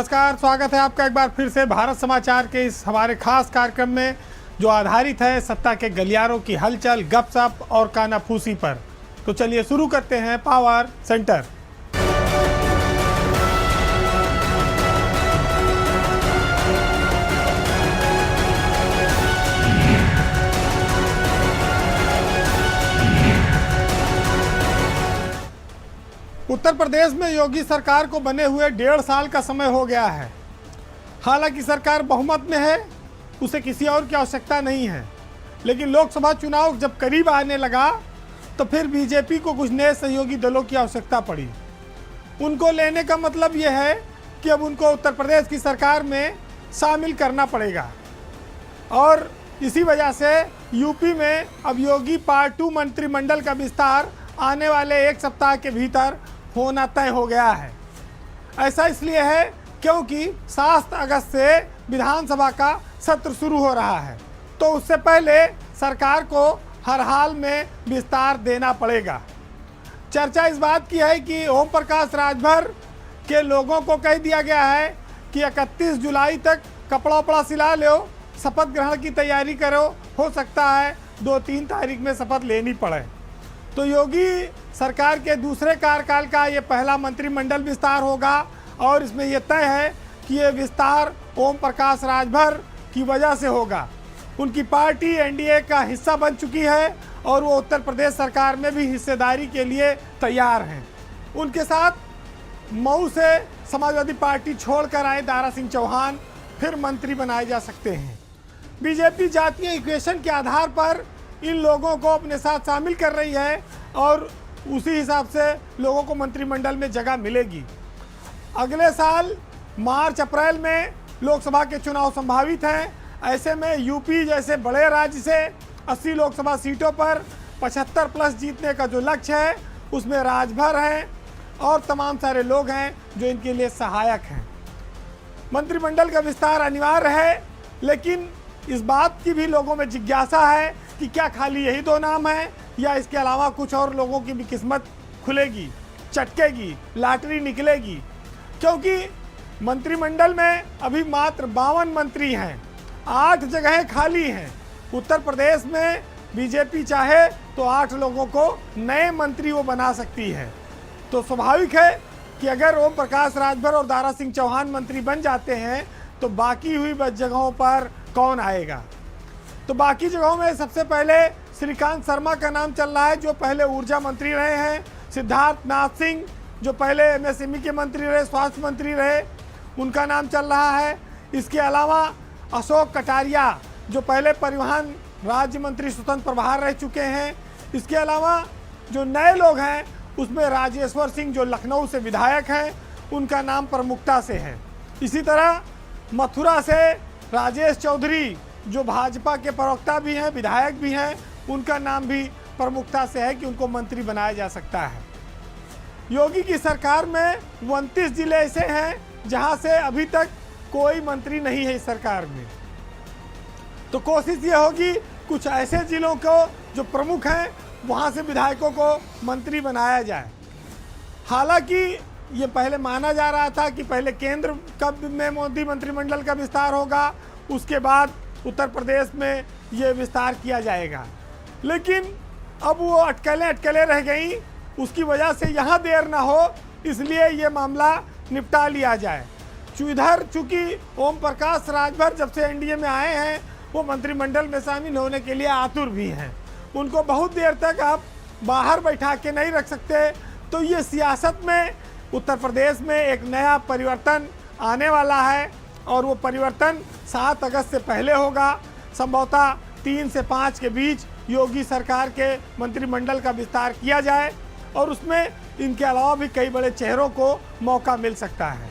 नमस्कार, स्वागत है आपका एक बार फिर से भारत समाचार के इस हमारे खास कार्यक्रम में जो आधारित है सत्ता के गलियारों की हलचल, गपशप और कानाफूसी पर। तो चलिए शुरू करते हैं पावर सेंटर। उत्तर प्रदेश में योगी सरकार को बने हुए 1.5 साल का समय हो गया है। हालांकि सरकार बहुमत में है, उसे किसी और की आवश्यकता नहीं है, लेकिन लोकसभा चुनाव जब करीब आने लगा तो फिर बीजेपी को कुछ नए सहयोगी दलों की आवश्यकता पड़ी। उनको लेने का मतलब यह है कि अब उनको उत्तर प्रदेश की सरकार में शामिल करना पड़ेगा और इसी वजह से यूपी में अब योगी पार्ट 2 मंत्रिमंडल का विस्तार आने वाले एक सप्ताह के भीतर होना तय हो गया है। ऐसा इसलिए है क्योंकि 7 अगस्त से विधानसभा का सत्र शुरू हो रहा है, तो उससे पहले सरकार को हर हाल में विस्तार देना पड़ेगा। चर्चा इस बात की है कि ओम प्रकाश राजभर के लोगों को कह दिया गया है कि 31 जुलाई तक कपड़ा उपड़ा सिला लो, शपथ ग्रहण की तैयारी करो, हो सकता है 2-3 तारीख में शपथ लेनी पड़े। तो योगी सरकार के दूसरे कार्यकाल का ये पहला मंत्रिमंडल विस्तार होगा और इसमें यह तय है कि ये विस्तार ओम प्रकाश राजभर की वजह से होगा। उनकी पार्टी एनडीए का हिस्सा बन चुकी है और वो उत्तर प्रदेश सरकार में भी हिस्सेदारी के लिए तैयार हैं। उनके साथ मऊ से समाजवादी पार्टी छोड़कर आए दारा सिंह चौहान फिर मंत्री बनाए जा सकते हैं। बीजेपी जातीय इक्वेशन के आधार पर इन लोगों को अपने साथ शामिल कर रही है और उसी हिसाब से लोगों को मंत्रिमंडल में जगह मिलेगी। अगले साल मार्च-अप्रैल में लोकसभा के चुनाव संभावित हैं। ऐसे में यूपी जैसे बड़े राज्य से 80 लोकसभा सीटों पर 75 प्लस जीतने का जो लक्ष्य है उसमें राजभर हैं और तमाम सारे लोग हैं जो इनके लिए सहायक हैं। मंत्रिमंडल का विस्तार अनिवार्य है, लेकिन इस बात की भी लोगों में जिज्ञासा है कि क्या खाली यही 2 नाम हैं या इसके अलावा कुछ और लोगों की भी किस्मत खुलेगी, चटकेगी, लॉटरी निकलेगी। क्योंकि मंत्रिमंडल में अभी मात्र 52 मंत्री हैं, 8 जगहें खाली हैं। उत्तर प्रदेश में बीजेपी चाहे तो 8 लोगों को नए मंत्री वो बना सकती है। तो स्वाभाविक है कि अगर ओम प्रकाश राजभर और दारा सिंह चौहान मंत्री बन जाते हैं तो बाकी हुई जगहों पर कौन आएगा। तो बाकी जगहों में सबसे पहले श्रीकांत शर्मा का नाम चल रहा है, जो पहले ऊर्जा मंत्री रहे हैं। सिद्धार्थ नाथ सिंह जो पहले एमएसएमई के मंत्री रहे, स्वास्थ्य मंत्री रहे, उनका नाम चल रहा है। इसके अलावा अशोक कटारिया जो पहले परिवहन राज्य मंत्री स्वतंत्र प्रभार रह चुके हैं। इसके अलावा जो नए लोग हैं उसमें राजेश्वर सिंह जो लखनऊ से विधायक हैं, उनका नाम प्रमुखता से है। इसी तरह मथुरा से राजेश चौधरी जो भाजपा के प्रवक्ता भी हैं, विधायक भी हैं, उनका नाम भी प्रमुखता से है कि उनको मंत्री बनाया जा सकता है। योगी की सरकार में 29 जिले ऐसे हैं जहां से अभी तक कोई मंत्री नहीं है इस सरकार में। तो कोशिश ये होगी कुछ ऐसे जिलों को जो प्रमुख हैं वहां से विधायकों को मंत्री बनाया जाए। हालांकि ये पहले माना जा रहा था कि पहले केंद्र में मोदी मंत्रिमंडल का विस्तार होगा, उसके बाद उत्तर प्रदेश में ये विस्तार किया जाएगा, लेकिन अब वो अटकलें रह गई। उसकी वजह से यहाँ देर ना हो, इसलिए ये मामला निपटा लिया जाए। इधर चूँकि ओम प्रकाश राजभर जब से एनडीए में आए हैं वो मंत्रिमंडल में शामिल होने के लिए आतुर भी हैं। उनको बहुत देर तक आप बाहर बैठा के नहीं रख सकते। तो ये सियासत में उत्तर प्रदेश में एक नया परिवर्तन आने वाला है और वो परिवर्तन 7 अगस्त से पहले होगा। संभवतः 3 से 5 के बीच योगी सरकार के मंत्रिमंडल का विस्तार किया जाए और उसमें इनके अलावा भी कई बड़े चेहरों को मौका मिल सकता है।